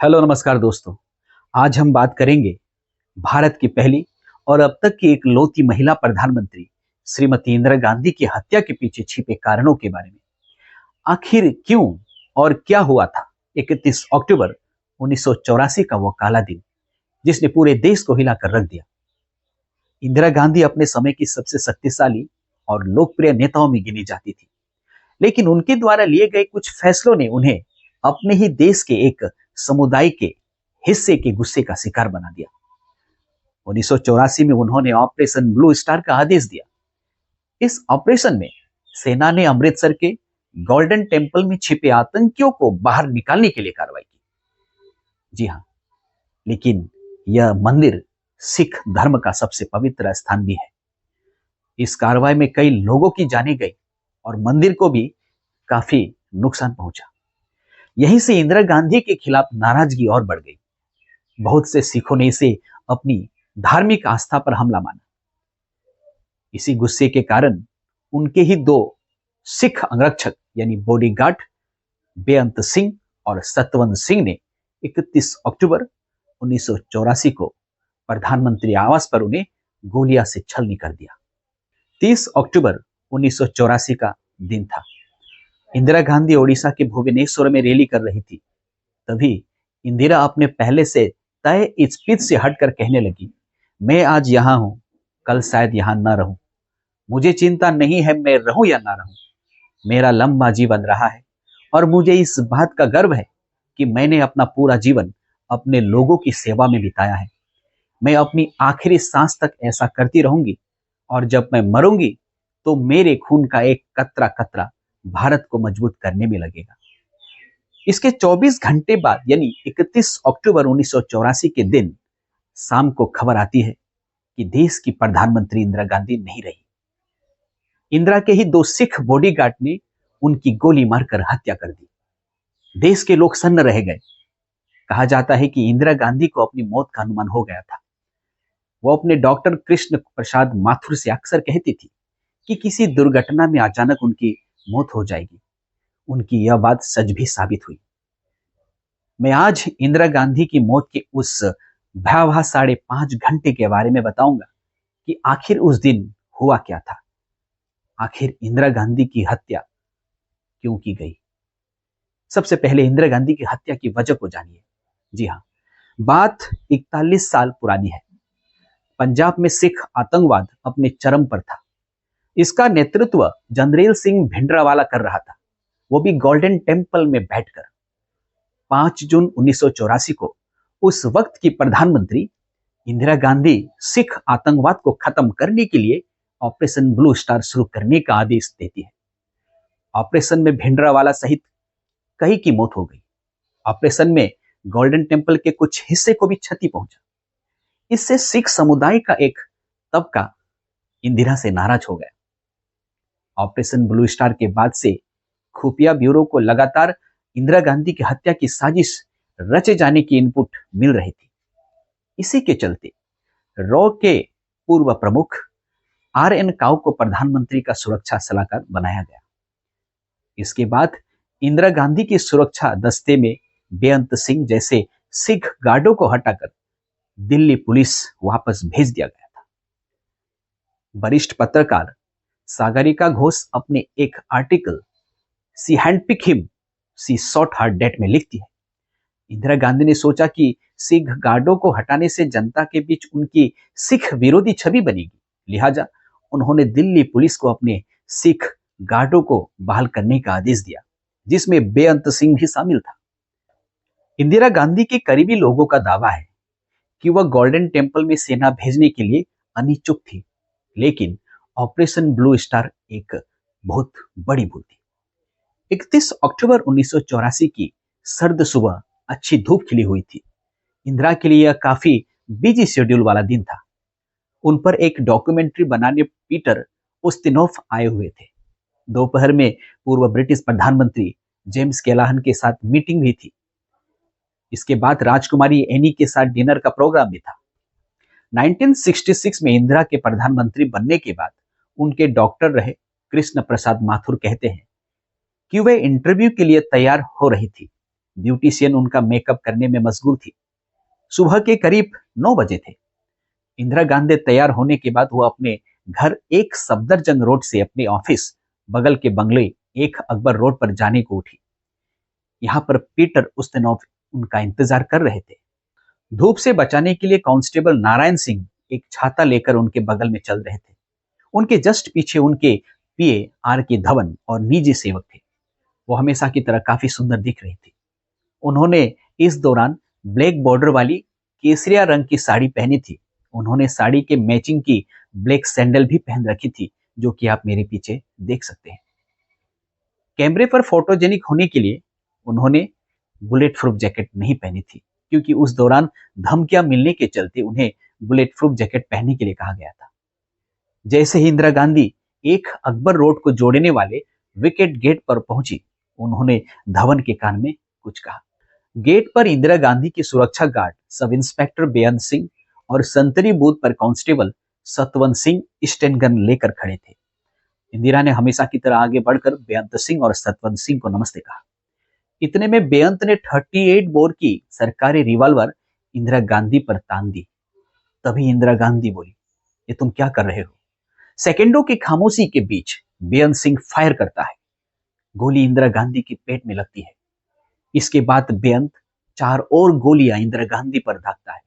Hello नमस्कार दोस्तों। आज हम बात करेंगे भारत की पहली और अब तक की इकलौती महिला प्रधानमंत्री श्रीमती इंदिरा गांधी की हत्या के पीछे छिपे कारणों के बारे में। आखिर क्यों और क्या हुआ था 31 अक्टूबर 1984 का वो काला दिन जिसने पूरे देश को हिलाकर रख दिया। इंदिरा गांधी अपने समय की सबसे शक्तिशाली और लोकप्रिय नेताओं में गिनी जाती थी, लेकिन उनके द्वारा लिए गए कुछ फैसलों ने उन्हें अपने ही देश के एक समुदाय के हिस्से के गुस्से का शिकार बना दिया। 1984 में उन्होंने ऑपरेशन ब्लू स्टार का आदेश दिया। इस ऑपरेशन में सेना ने अमृतसर के गोल्डन टेम्पल में छिपे आतंकियों को बाहर निकालने के लिए कार्रवाई की। जी हाँ, लेकिन यह मंदिर सिख धर्म का सबसे पवित्र स्थान भी है। इस कार्रवाई में कई लोगों की जानें गई और मंदिर को भी काफी नुकसान पहुंचा। यहीं से इंदिरा गांधी के खिलाफ नाराजगी और बढ़ गई। बहुत से सिखों ने इसे अपनी धार्मिक आस्था पर हमला माना। इसी गुस्से के कारण उनके ही दो सिख अंगरक्षक यानी बॉडीगार्ड बेअंत सिंह और सतवंत सिंह ने 31 अक्टूबर 1984 को प्रधानमंत्री आवास पर उन्हें गोलियां से छलनी कर दिया। 30 अक्टूबर 1984 का दिन था। इंदिरा गांधी ओडिशा के भुवनेश्वर में रैली कर रही थी। तभी इंदिरा अपने पहले से तय स्पीच से हटकर कहने लगी, मैं आज यहां हूं, कल शायद यहां न रहूं। मुझे चिंता नहीं है मैं रहूं या ना रहूं। मेरा लंबा जीवन रहा है और मुझे इस बात का गर्व है कि मैंने अपना पूरा जीवन अपने लोगों की सेवा में बिताया है। मैं अपनी आखिरी सांस तक ऐसा करती रहूंगी और जब मैं मरूंगी तो मेरे खून का एक कतरा कतरा भारत को मजबूत करने में लगेगा। इसके 24 घंटे बाद यानी 31 अक्टूबर 1984 के दिन शाम को खबर आती है कि देश की प्रधानमंत्री इंदिरा गांधी नहीं रही। इंदिरा के ही दो सिख बॉडीगार्ड ने उनकी गोली मारकर हत्या कर दी। देश के लोग सन्न रह गए। कहा जाता है कि इंदिरा गांधी को अपनी मौत का अनुमान हो गया था। वो अपने डॉक्टर कृष्ण प्रसाद माथुर से अक्सर कहती थी कि किसी दुर्घटना में अचानक उनकी मौत हो जाएगी। उनकी यह बात सच भी साबित हुई। मैं आज इंदिरा गांधी की मौत के उस भयावह 5.5 घंटे के बारे में बताऊंगा कि आखिर उस दिन हुआ क्या था। आखिर इंदिरा गांधी की हत्या क्यों की गई। सबसे पहले इंदिरा गांधी की हत्या की वजह को जानिए। जी हाँ, बात 41 साल पुरानी है। पंजाब में सिख आतंकवाद अपने चरम पर था। इसका नेतृत्व जनरल सिंह भिंडरावाला कर रहा था, वो भी गोल्डन टेम्पल में बैठकर। 5 जून 1984 को उस वक्त की प्रधानमंत्री इंदिरा गांधी सिख आतंकवाद को खत्म करने के लिए ऑपरेशन ब्लू स्टार शुरू करने का आदेश देती है। ऑपरेशन में भिंडरावाला सहित कई की मौत हो गई। ऑपरेशन में गोल्डन टेम्पल के कुछ हिस्से को भी क्षति पहुंचा। इससे सिख समुदाय का एक तबका इंदिरा से नाराज हो गया। ऑपरेशन ब्लू स्टार के बाद से खुफिया ब्यूरो को लगातार इंदिरा गांधी की हत्या की साजिश रचे जाने की इनपुट मिल रही थी। इसी के चलते रॉ के पूर्व प्रमुख RN काउ को प्रधानमंत्री का सुरक्षा सलाहकार बनाया गया। इसके बाद इंदिरा गांधी की सुरक्षा दस्ते में बेअंत सिंह जैसे सिख गार्डों को हटाकर दिल्ली पुलिस वापस भेज दिया गया था। वरिष्ठ पत्रकार सागरिका घोष अपने एक आर्टिकल सी हैंडपिक हिम, सी सॉट हर डेथ में लिखती है, इंदिरा गांधी ने सोचा कि सिख गार्डों को हटाने से जनता के बीच उनकी सिख विरोधी छवि बनेगी। लिहाजा उन्होंने दिल्ली पुलिस को अपने सिख गार्डों को बहाल करने का आदेश दिया, जिसमें बेअंत सिंह भी शामिल था। इंदिरा गांधी के करीबी लोगों का दावा है कि वह गोल्डन टेम्पल में सेना भेजने के लिए अनिच्छुक थी, लेकिन ऑपरेशन ब्लू स्टार एक बहुत बड़ी भूल थी। 31 अक्टूबर 1984 की सर्द सुबह अच्छी धूप खिली हुई थी। इंदिरा के लिए यह काफी बिजी शेड्यूल वाला दिन था। उन पर एक डॉक्यूमेंट्री बनाने पीटर उस्तिनोफ आए हुए थे। दोपहर में पूर्व ब्रिटिश प्रधानमंत्री जेम्स कैलाहन के साथ मीटिंग भी थी। इसके बाद राजकुमारी एनी के साथ डिनर का प्रोग्राम भी था। 1966 में इंदिरा के प्रधानमंत्री बनने के बाद उनके डॉक्टर रहे कृष्ण प्रसाद माथुर कहते हैं कि वे इंटरव्यू के लिए तैयार हो रही थी। ब्यूटिशियन उनका मेकअप करने में मशगूल थी। सुबह के करीब 9 बजे थे। इंदिरा गांधी तैयार होने के बाद वो अपने घर एक सफदरजंग रोड से अपने ऑफिस बगल के बंगले एक अकबर रोड पर जाने को उठी। यहाँ पर पीटर उस्तनोव उनका इंतजार कर रहे थे। धूप से बचाने के लिए कांस्टेबल नारायण सिंह एक छाता लेकर उनके बगल में चल रहे थे। उनके जस्ट पीछे उनके पीए आर के धवन और निजी सेवक थे। वो हमेशा की तरह काफी सुंदर दिख रही थी। उन्होंने इस दौरान ब्लैक बॉर्डर वाली केसरिया रंग की साड़ी पहनी थी। उन्होंने साड़ी के मैचिंग की ब्लैक सैंडल भी पहन रखी थी, जो कि आप मेरे पीछे देख सकते हैं। कैमरे पर फोटोजेनिक होने के लिए उन्होंने बुलेट प्रूफ जैकेट नहीं पहनी थी, क्योंकि उस दौरान धमकियां मिलने के चलते उन्हें बुलेट प्रूफ जैकेट पहनने के लिए कहा गया था। जैसे ही इंदिरा गांधी एक अकबर रोड को जोड़ने वाले विकेट गेट पर पहुंची, उन्होंने धवन के कान में कुछ कहा। गेट पर इंदिरा गांधी की सुरक्षा गार्ड सब इंस्पेक्टर बेअंत सिंह और संतरी बूथ पर constable Satwant Singh Sten gun लेकर खड़े थे। इंदिरा ने हमेशा की तरह आगे बढ़कर बेअंत सिंह और सतवंत सिंह को नमस्ते कहा। इतने में बेअंत ने 38 बोर की सरकारी रिवॉल्वर इंदिरा गांधी पर तान दी। तभी इंदिरा गांधी बोली, ये तुम क्या कर रहे हो? सेकेंडों की खामोशी के बीच बेअंत सिंह फायर करता है। गोली इंदिरा गांधी के पेट में लगती है। इसके बाद बेअंत 4 और गोलियां इंदिरा गांधी पर दागता है।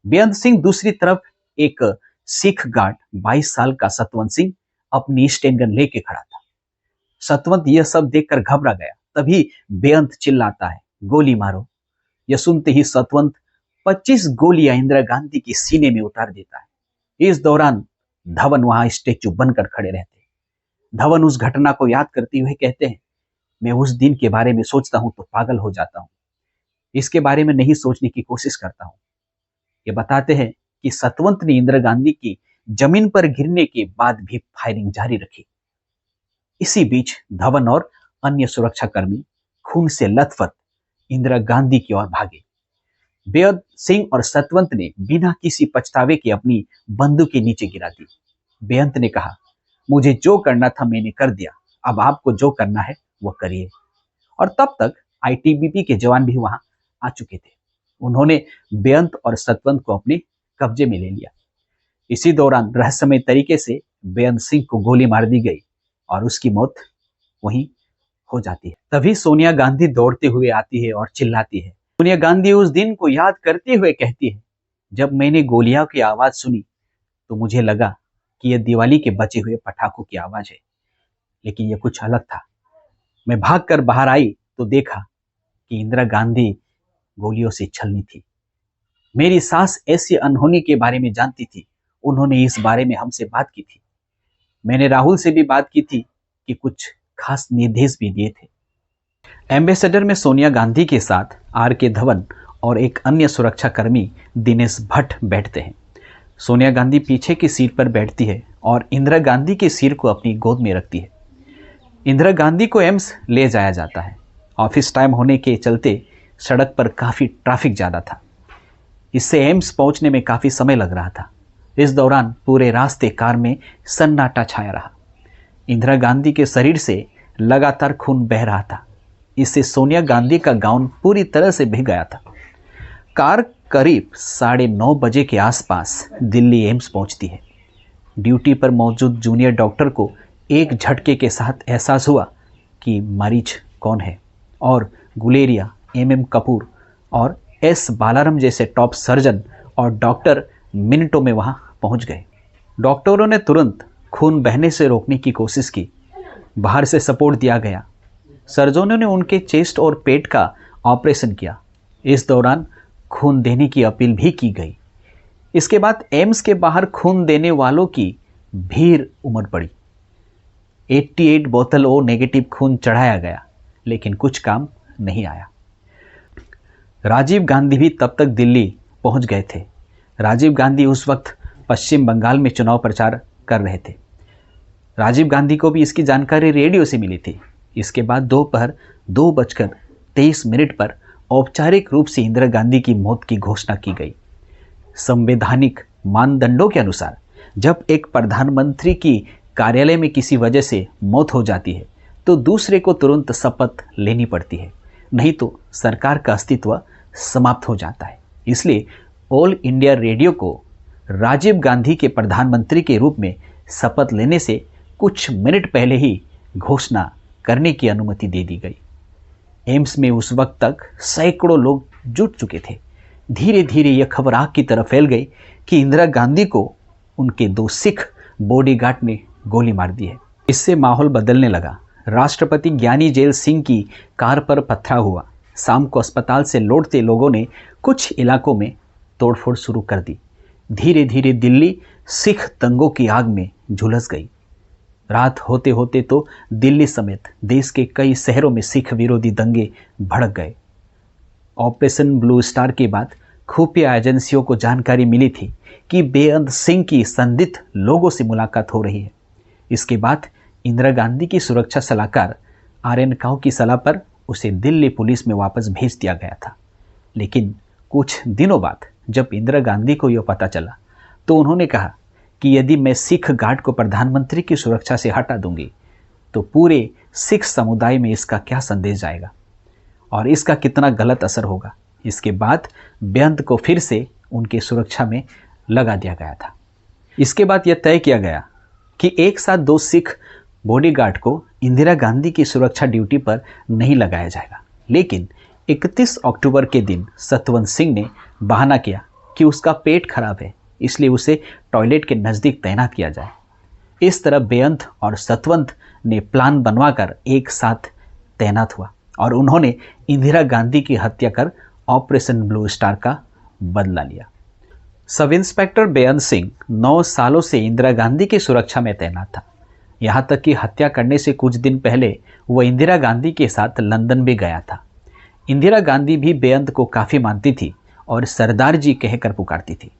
बेअंत सिंह दूसरी तरफ एक सिख गार्ड 22 साल का सतवंत सिंह अपनी स्टेन गन लेके खड़ा था। सतवंत यह सब देखकर घबरा गया। तभी बेअंत चिल्लाता है, गोली मारो। यह सुनते ही सतवंत 25 गोलियां इंदिरा गांधी की सीने में उतार देता है। इस दौरान धवन वहां स्टेचू बनकर खड़े रहते। धवन उस घटना को याद करते हुए कहते हैं, मैं उस दिन के बारे में सोचता हूं तो पागल हो जाता हूं। इसके बारे में नहीं सोचने की कोशिश करता हूं। ये बताते हैं कि सतवंत ने इंदिरा गांधी की जमीन पर गिरने के बाद भी फायरिंग जारी रखी। इसी बीच धवन और अन्य सुरक्षाकर्मी खून से लथपथ इंदिरा गांधी की ओर भागे। बेअंत सिंह और सतवंत ने बिना किसी पछतावे के अपनी बंदूकें नीचे गिरा दी। बेअंत ने कहा, मुझे जो करना था मैंने कर दिया, अब आपको जो करना है वो करिए। और तब तक आईटीबीपी के जवान भी वहां आ चुके थे। उन्होंने बेअंत और सतवंत को अपने कब्जे में ले लिया। इसी दौरान रहस्यमय तरीके से बेअंत सिंह को गोली मार दी गई और उसकी मौत वहीं हो जाती है। तभी सोनिया गांधी दौड़ते हुए आती है और चिल्लाती है। सोनिया गांधी उस दिन को याद करते हुए कहती है, जब मैंने गोलियों की आवाज सुनी तो मुझे लगा कि यह दिवाली के बचे हुए पटाखों की आवाज है, लेकिन यह कुछ अलग था। मैं भागकर बाहर आई तो देखा कि इंदिरा गांधी गोलियों से छलनी थी। मेरी सास ऐसी अनहोनी के बारे में जानती थी। उन्होंने इस बारे में हमसे बात की थी। मैंने राहुल से भी बात की थी कि कुछ खास निर्देश भी दिए थे। एम्बेसडर में सोनिया गांधी के साथ आर के धवन और एक अन्य सुरक्षा कर्मी दिनेश भट्ट बैठते हैं। सोनिया गांधी पीछे की सीट पर बैठती है और इंदिरा गांधी के सिर को अपनी गोद में रखती है। इंदिरा गांधी को एम्स ले जाया जाता है। ऑफिस टाइम होने के चलते सड़क पर काफ़ी ट्रैफिक ज़्यादा था। इससे एम्स पहुंचने में काफ़ी समय लग रहा था। इस दौरान पूरे रास्ते कार में सन्नाटा छाया रहा। इंदिरा गांधी के शरीर से लगातार खून बह रहा था। इससे सोनिया गांधी का गाउन पूरी तरह से भीग गया था। कार करीब 9:30 बजे के आसपास दिल्ली एम्स पहुंचती है। ड्यूटी पर मौजूद जूनियर डॉक्टर को एक झटके के साथ एहसास हुआ कि मरीज कौन है, और गुलेरिया, एमएम कपूर और एस बालाराम जैसे टॉप सर्जन और डॉक्टर मिनटों में वहां पहुंच गए। डॉक्टरों ने तुरंत खून बहने से रोकने की कोशिश की। बाहर से सपोर्ट दिया गया। सर्जनों ने उनके चेस्ट और पेट का ऑपरेशन किया। इस दौरान खून देने की अपील भी की गई। इसके बाद एम्स के बाहर खून देने वालों की भीड़ उमड़ पड़ी। 88 बोतल ओ नेगेटिव खून चढ़ाया गया, लेकिन कुछ काम नहीं आया। राजीव गांधी भी तब तक दिल्ली पहुंच गए थे। राजीव गांधी उस वक्त पश्चिम बंगाल में चुनाव प्रचार कर रहे थे। राजीव गांधी को भी इसकी जानकारी रेडियो से मिली थी। इसके बाद दोपहर 2:23 पर औपचारिक रूप से इंदिरा गांधी की मौत की घोषणा की गई। संवैधानिक मानदंडों के अनुसार जब एक प्रधानमंत्री की कार्यालय में किसी वजह से मौत हो जाती है तो दूसरे को तुरंत शपथ लेनी पड़ती है। नहीं तो सरकार का अस्तित्व समाप्त हो जाता है। इसलिए ऑल इंडिया रेडियो को राजीव गांधी के प्रधानमंत्री के रूप में शपथ लेने से कुछ मिनट पहले ही घोषणा करने की अनुमति दे दी गई। एम्स में उस वक्त तक सैकड़ों लोग जुट चुके थे। धीरे धीरे यह खबर आग की तरह फैल गई कि इंदिरा गांधी को उनके 2 सिख बॉडीगार्ड ने गोली मार दी है। इससे माहौल बदलने लगा। राष्ट्रपति ज्ञानी जेल सिंह की कार पर पथराव हुआ। शाम को अस्पताल से लौटते लोगों ने कुछ इलाकों में तोड़फोड़ शुरू कर दी। धीरे धीरे दिल्ली सिख दंगों की आग में झुलस गई। रात होते होते तो दिल्ली समेत देश के कई शहरों में सिख विरोधी दंगे भड़क गए। ऑपरेशन ब्लू स्टार के बाद खुफिया एजेंसियों को जानकारी मिली थी कि बेअंत सिंह की संदिग्ध लोगों से मुलाकात हो रही है। इसके बाद इंदिरा गांधी की सुरक्षा सलाहकार RN काउ की सलाह पर उसे दिल्ली पुलिस में वापस भेज दिया गया था। लेकिन कुछ दिनों बाद जब इंदिरा गांधी को यह पता चला तो उन्होंने कहा कि यदि मैं सिख गार्ड को प्रधानमंत्री की सुरक्षा से हटा दूंगी तो पूरे सिख समुदाय में इसका क्या संदेश जाएगा और इसका कितना गलत असर होगा। इसके बाद बेअंत को फिर से उनकी सुरक्षा में लगा दिया गया था। इसके बाद यह तय किया गया कि एक साथ 2 सिख बॉडीगार्ड को इंदिरा गांधी की सुरक्षा ड्यूटी पर नहीं लगाया जाएगा। लेकिन 31 अक्टूबर के दिन सतवंत सिंह ने बहाना किया कि उसका पेट खराब है, इसलिए उसे टॉयलेट के नज़दीक तैनात किया जाए। इस तरह बेअंत और सतवंत ने प्लान बनवाकर एक साथ तैनात हुआ और उन्होंने इंदिरा गांधी की हत्या कर ऑपरेशन ब्लू स्टार का बदला लिया। सब इंस्पेक्टर बेअंत सिंह 9 सालों से इंदिरा गांधी की सुरक्षा में तैनात था। यहाँ तक कि हत्या करने से कुछ दिन पहले वह इंदिरा गांधी के साथ लंदन भी गया था। इंदिरा गांधी भी बेअंत को काफ़ी मानती थी और सरदार जी कहकर पुकारती थी।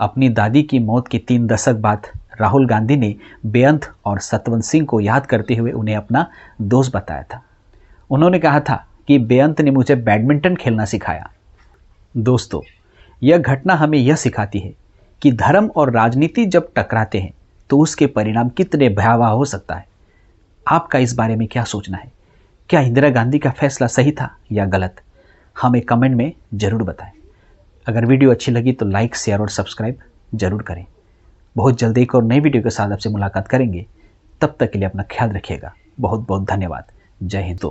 अपनी दादी की मौत के 3 दशक बाद राहुल गांधी ने बेअंत और सतवंत सिंह को याद करते हुए उन्हें अपना दोस्त बताया था। उन्होंने कहा था कि बेअंत ने मुझे बैडमिंटन खेलना सिखाया। दोस्तों, यह घटना हमें यह सिखाती है कि धर्म और राजनीति जब टकराते हैं तो उसके परिणाम कितने भयावह हो सकता है। आपका इस बारे में क्या सोचना है? क्या इंदिरा गांधी का फैसला सही था या गलत? हमें कमेंट में ज़रूर बताएं। अगर वीडियो अच्छी लगी तो लाइक, शेयर और सब्सक्राइब जरूर करें। बहुत जल्द एक और नई वीडियो के साथ आपसे मुलाकात करेंगे। तब तक के लिए अपना ख्याल रखिएगा। बहुत बहुत धन्यवाद। जय हिंद।